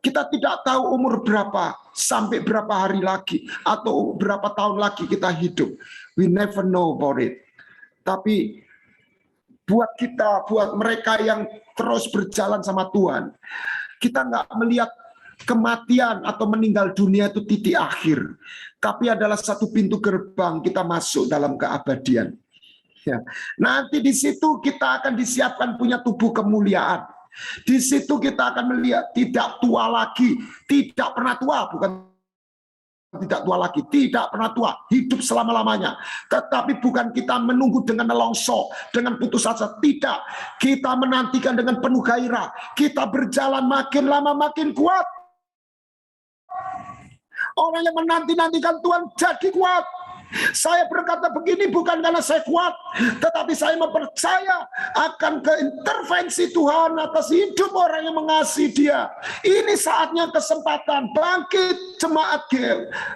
kita tidak tahu umur berapa, sampai berapa hari lagi, atau berapa tahun lagi kita hidup. We never know about it. Tapi buat kita, buat mereka yang terus berjalan sama Tuhan, kita nggak melihat kematian atau meninggal dunia itu titik akhir, tapi adalah satu pintu gerbang kita masuk dalam keabadian. Ya. Nanti di situ kita akan disiapkan punya tubuh kemuliaan. Di situ kita akan melihat tidak tua lagi, tidak pernah tua, bukan tidak tua lagi, tidak pernah tua, hidup selama-lamanya. Tetapi bukan kita menunggu dengan nelongso, dengan putus asa, tidak. Kita menantikan dengan penuh gairah. Kita berjalan makin lama makin kuat. Orang yang menanti-nantikan Tuhan jadi kuat. Saya berkata begini bukan karena saya kuat, tetapi saya mempercaya akan keintervensi Tuhan atas hidup orang yang mengasihi Dia. Ini saatnya kesempatan bangkit jemaat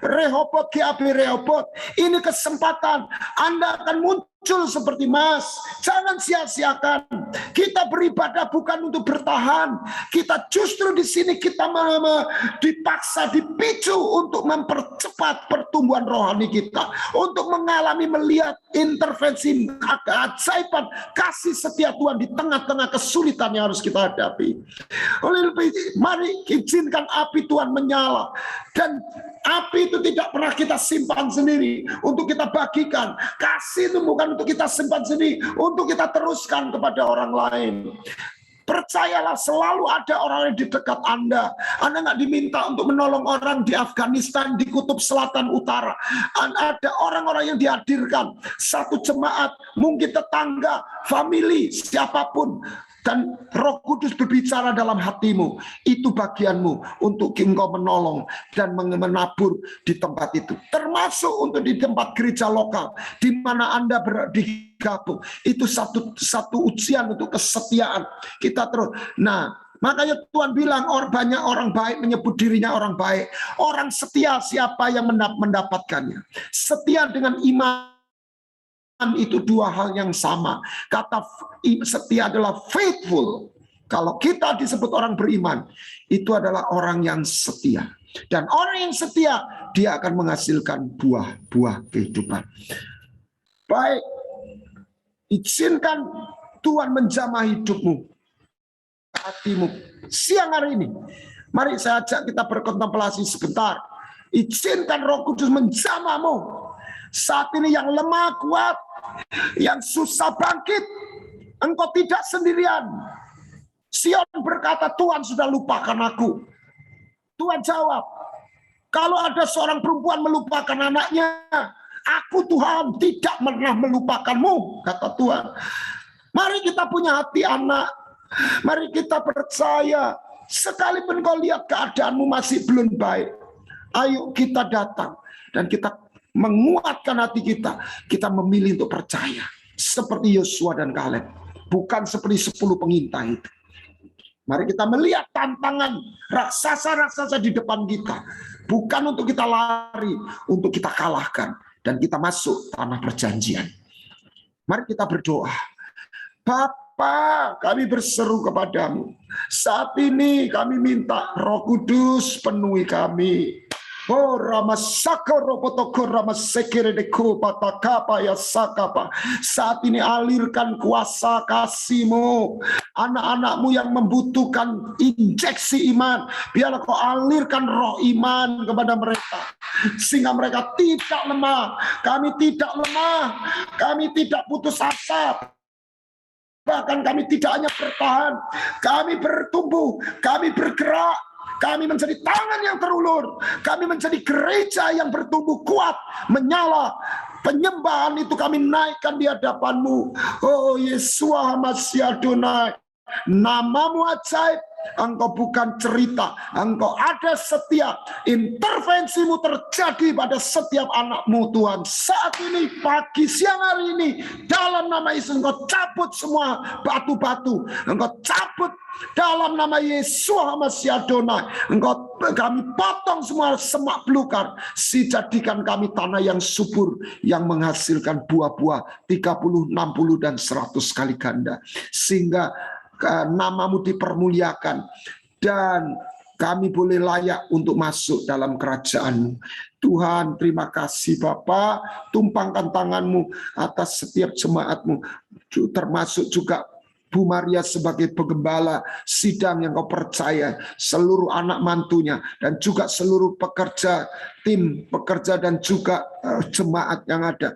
Rehobot, GAB Rehobot. Ini kesempatan Anda akan muncul seperti emas. Jangan sia-siakan. Kita beribadah bukan untuk bertahan. Kita justru di sini kita dipaksa, dipicu untuk mempercepat pertumbuhan rohani kita, untuk mengalami, melihat intervensi keajaiban kasih setia Tuhan di tengah-tengah kesulitan yang harus kita hadapi. Mari izinkan api Tuhan menyala, dan api itu tidak pernah kita simpan sendiri untuk kita bagikan. Kasih itu bukan untuk kita simpan sendiri, untuk kita teruskan kepada orang lain. Percayalah, selalu ada orang yang di dekat Anda. Anda nggak diminta untuk menolong orang di Afghanistan, di Kutub Selatan Utara. Ada orang-orang yang dihadirkan. Satu jemaat, mungkin tetangga, family, siapapun. Dan Roh Kudus berbicara dalam hatimu. Itu bagianmu untuk engkau menolong dan menabur di tempat itu. Termasuk untuk di tempat gereja lokal, di mana Anda digabung. Itu satu ujian untuk kesetiaan kita terus. Nah, makanya Tuhan bilang banyak orang baik menyebut dirinya orang baik. Orang setia siapa yang mendapatkannya? Setia dengan iman itu dua hal yang sama. Kata setia adalah faithful. Kalau kita disebut orang beriman, itu adalah orang yang setia. Dan orang yang setia, dia akan menghasilkan buah-buah kehidupan. Baik, izinkan Tuhan menjamah hidupmu, hatimu. Siang hari ini, mari saya ajak kita berkontemplasi sebentar. Izinkan Roh Kudus menjamahmu. Saat ini yang lemah kuat, yang susah bangkit, engkau tidak sendirian. Sion berkata, Tuhan sudah lupakan aku. Tuhan jawab, kalau ada seorang perempuan melupakan anaknya, aku Tuhan tidak pernah melupakanmu, kata Tuhan. Mari kita punya hati anak, mari kita percaya, sekalipun kau lihat keadaanmu masih belum baik, ayo kita datang dan kita menguatkan hati kita. Kita memilih untuk percaya seperti Yosua dan Kaleb, bukan seperti 10 pengintai itu. Mari kita melihat tantangan raksasa-raksasa di depan kita, bukan untuk kita lari, untuk kita kalahkan dan kita masuk tanah perjanjian. Mari kita berdoa. Bapa, kami berseru kepadamu. Saat ini kami minta Roh Kudus penuhi kami. Oh Ramasaka Robotoko Ramasekeredeko Patakapa ya Sakapa. Saat ini alirkan kuasa kasih-Mu. Anak-anak-Mu yang membutuhkan injeksi iman, biarlah Kau alirkan roh iman kepada mereka, sehingga mereka tidak lemah. Kami tidak lemah, kami tidak putus asa. Bahkan kami tidak hanya bertahan, kami bertumbuh, kami bergerak. Kami menjadi tangan yang terulur. Kami menjadi gereja yang bertumbuh kuat, menyala. Penyembahan itu kami naikkan di hadapan-Mu. Oh Yesua Masya Adonai, nama-Mu ajaib. Engkau bukan cerita, Engkau ada setia. Intervensi-Mu terjadi pada setiap anak-Mu Tuhan. Saat ini, pagi, siang hari ini, dalam nama Yesus Engkau cabut semua batu-batu. Engkau cabut dalam nama Yesus Masya Adonai. Engkau kami potong semua semak belukar, jadikan kami tanah yang subur, yang menghasilkan buah-buah 30, 60, dan 100 kali ganda. Sehingga namamu dipermuliakan, dan kami boleh layak untuk masuk dalam kerajaan-Mu. Tuhan, terima kasih Bapa, tumpangkan tangan-Mu atas setiap jemaat-Mu, termasuk juga Bu Maria sebagai penggembala sidang yang Kau percaya, seluruh anak mantunya, dan juga seluruh pekerja, tim pekerja, dan juga jemaat yang ada.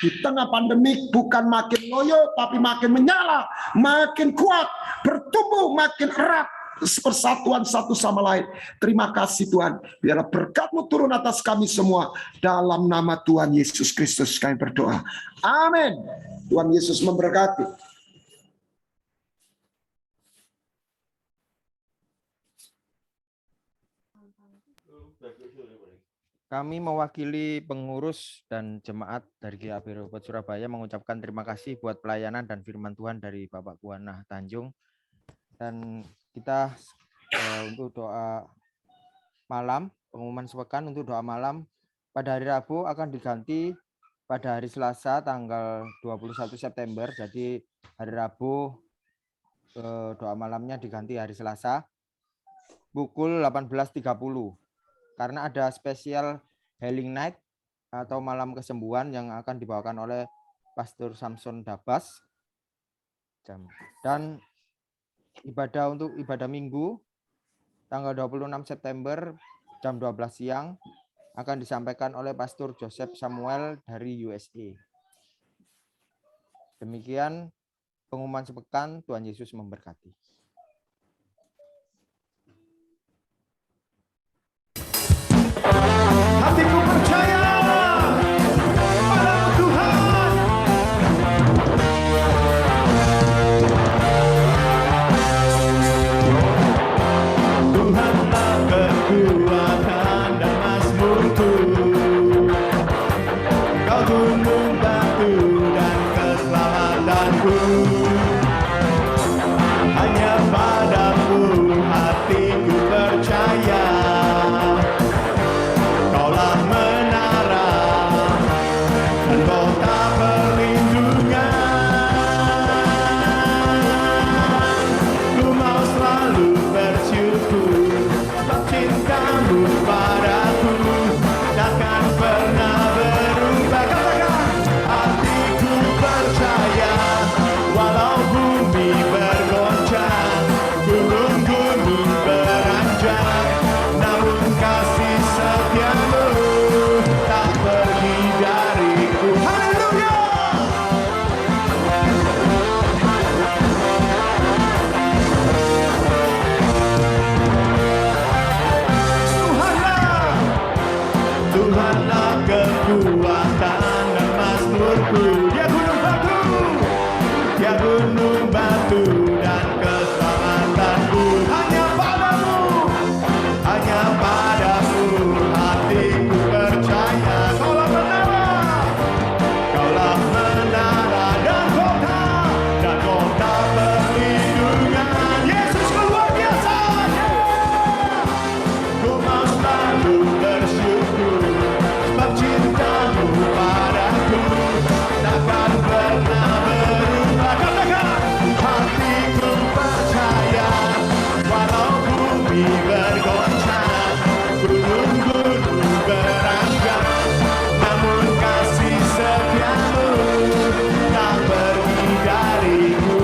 Di tengah pandemik bukan makin loyo, tapi makin menyala, makin kuat, bertumbuh makin erat, persatuan satu sama lain. Terima kasih Tuhan, biarlah berkat-Mu turun atas kami semua. Dalam nama Tuhan Yesus Kristus kami berdoa. Amin. Tuhan Yesus memberkati. Kami mewakili pengurus dan jemaat dari GAP Rehoboth Surabaya mengucapkan terima kasih buat pelayanan dan firman Tuhan dari Bapak Kuana Tanjung. Dan kita untuk doa malam, pengumuman sepekan untuk doa malam pada hari Rabu akan diganti pada hari Selasa tanggal 21 September. Jadi hari Rabu doa malamnya diganti hari Selasa pukul 18.30. Karena ada spesial Healing Night atau malam kesembuhan yang akan dibawakan oleh Pastor Samson Dabas. Dan untuk ibadah Minggu tanggal 26 September jam 12 siang akan disampaikan oleh Pastor Joseph Samuel dari USA. Demikian pengumuman sepekan. Tuhan Yesus memberkati. Hatiku percaya pada Tuhan. Tuhanlah kekuatan dan mazmurku, Kau gunung batu dan keselamatanku. Hanya padamu hatiku percaya. Kaulah menara dan kota perlindungan. Ku mau selalu bersyukur sebab cinta-Mu padaku takkan pernah berubah. Katakan, hatiku percaya walau bumi bergoncang, gunung-gunung beranjak, namun kasih setia-Mu tak pergi dariku. Haleluya! Tuhanlah kekuatan dan mazmurku. Dia gunung batu, Dia gunung batu dan keselamatanku. Hanya padamu hatiku percaya. Kaulah menara dan kota perlindungan. Yesus luar biasa. Ku mau selalu bersyukur sebab cinta-Mu padaku takkan pernah berubah. Katakan, hatiku percaya walau bumi bergoncang, gunung-gunung beranjak, namun kasih setia-Mu tak pergi dariku.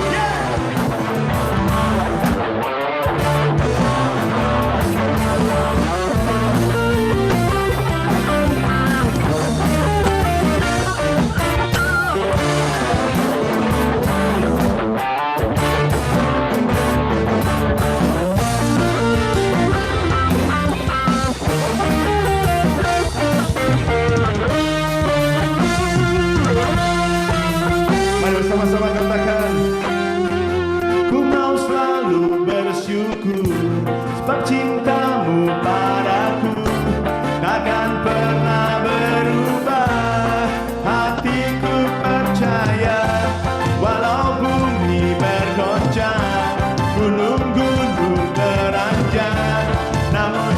Mari bersama-sama katakan, ku mau selalu bersyukur sebab cinta-Mu padaku takkan pernah berubah. Hatiku percaya walau bumi bergoncang, gunung-gunung beranjak, namun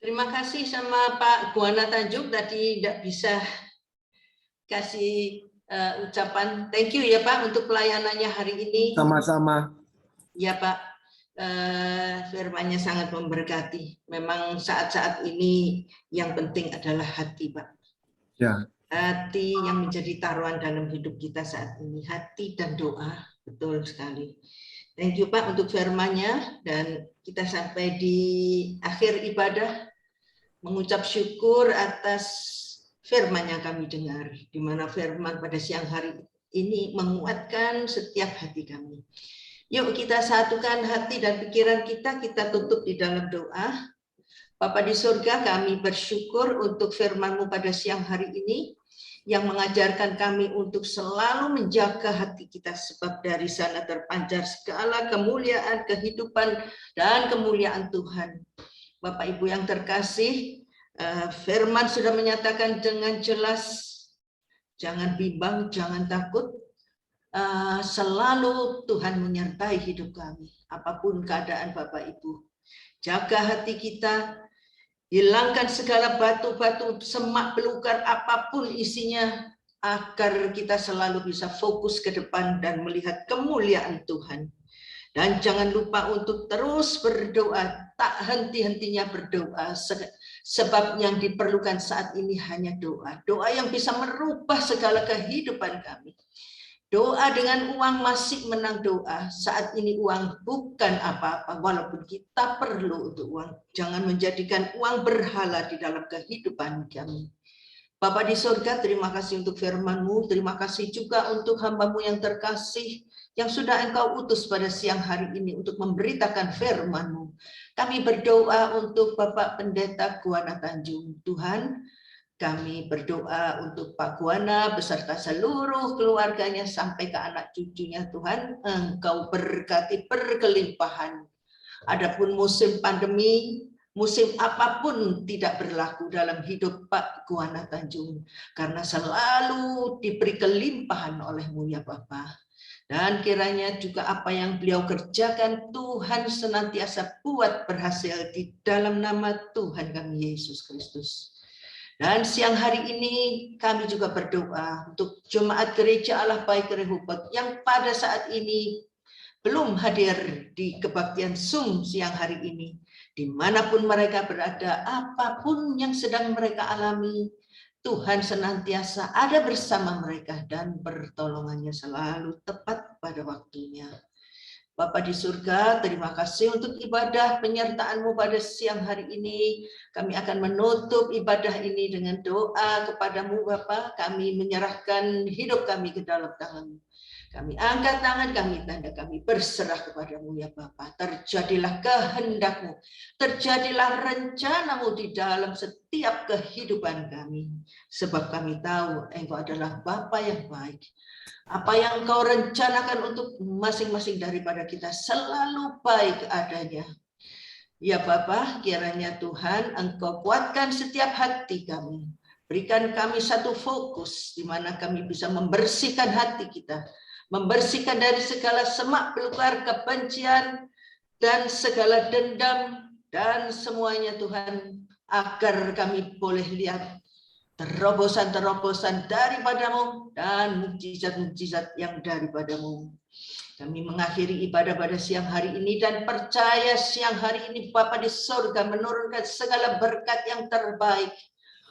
Terima kasih sama Pak Guana Tanjung tadi tidak bisa kasih ucapan thank you ya Pak untuk pelayanannya hari ini. Sama-sama. Ya Pak, firman-Nya sangat memberkati. Memang saat-saat ini yang penting adalah hati Pak. Ya. Hati yang menjadi taruhan dalam hidup kita saat ini. Hati dan doa, betul sekali. Thank you Pak untuk firman-Nya, dan kita sampai di akhir ibadah mengucap syukur atas firman yang kami dengar, di mana firman pada siang hari ini menguatkan setiap hati kami. Yuk kita satukan hati dan pikiran kita tutup di dalam doa. Bapa di surga, kami bersyukur untuk firman-Mu pada siang hari ini, yang mengajarkan kami untuk selalu menjaga hati kita, sebab dari sana terpancar segala kemuliaan, kehidupan, dan kemuliaan Tuhan. Bapak Ibu yang terkasih, firman sudah menyatakan dengan jelas, jangan bimbang, jangan takut, selalu Tuhan menyertai hidup kami, apapun keadaan Bapak Ibu. Jaga hati kita, hilangkan segala batu-batu, semak belukar, apapun isinya, agar kita selalu bisa fokus ke depan dan melihat kemuliaan Tuhan. Dan jangan lupa untuk terus berdoa, tak henti-hentinya berdoa, sebab yang diperlukan saat ini hanya doa. Doa yang bisa merubah segala kehidupan kami. Doa dengan uang masih menang doa. Saat ini uang bukan apa-apa, walaupun kita perlu untuk uang. Jangan menjadikan uang berhala di dalam kehidupan kami. Bapa di surga, terima kasih untuk firman-Mu. Terima kasih juga untuk hamba-Mu yang terkasih, yang sudah Engkau utus pada siang hari ini untuk memberitakan firman-Mu. Kami berdoa untuk Bapak Pendeta Guana Tanjung. Tuhan, kami berdoa untuk Pak Guana beserta seluruh keluarganya sampai ke anak cucunya. Tuhan, Engkau berkati berkelimpahan. Adapun musim pandemi, musim apapun tidak berlaku dalam hidup Pak Guana Tanjung, karena selalu diberi kelimpahan oleh-Mu ya Bapa. Dan kiranya juga apa yang beliau kerjakan, Tuhan senantiasa buat berhasil di dalam nama Tuhan kami Yesus Kristus. Dan siang hari ini kami juga berdoa untuk jemaat gereja Allah Baik Rehoboth yang pada saat ini belum hadir di kebaktian Zoom siang hari ini. Dimanapun mereka berada, apapun yang sedang mereka alami, Tuhan senantiasa ada bersama mereka dan pertolongannya selalu tepat pada waktunya. Bapa di surga, terima kasih untuk ibadah penyertaan-Mu pada siang hari ini. Kami akan menutup ibadah ini dengan doa kepada-Mu Bapa. Kami menyerahkan hidup kami ke dalam tangan-Mu. Kami angkat tangan kami, tanda kami berserah kepada-Mu ya Bapa. Terjadilah kehendak-Mu, terjadilah rencana-Mu di dalam setiap kehidupan kami. Sebab kami tahu Engkau adalah Bapa yang baik. Apa yang Engkau rencanakan untuk masing-masing daripada kita selalu baik adanya. Ya Bapa, kiranya Tuhan Engkau kuatkan setiap hati kami. Berikan kami satu fokus di mana kami bisa membersihkan hati kita. Membersihkan dari segala semak belukar kebencian dan segala dendam dan semuanya Tuhan. Agar kami boleh lihat terobosan-terobosan daripada-Mu dan mukjizat-mukjizat yang daripada-Mu. Kami mengakhiri ibadah pada siang hari ini dan percaya siang hari ini Bapa di surga menurunkan segala berkat yang terbaik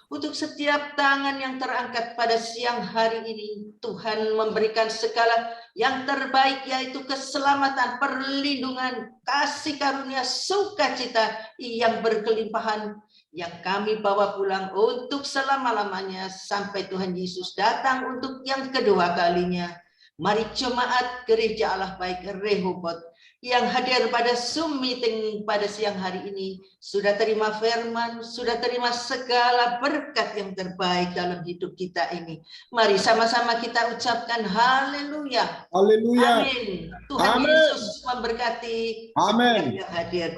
untuk setiap tangan yang terangkat pada siang hari ini. Tuhan memberikan segala yang terbaik, yaitu keselamatan, perlindungan, kasih karunia, sukacita yang berkelimpahan, yang kami bawa pulang untuk selama-lamanya sampai Tuhan Yesus datang untuk yang kedua kalinya. Mari jemaat gereja Allah Baik Rehoboth yang hadir pada Zoom meeting pada siang hari ini sudah terima firman, sudah terima segala berkat yang terbaik dalam hidup kita ini. Mari sama-sama kita ucapkan haleluya. Haleluya. Amin. Tuhan Amin. Yesus memberkati Amin. setiap yang hadir.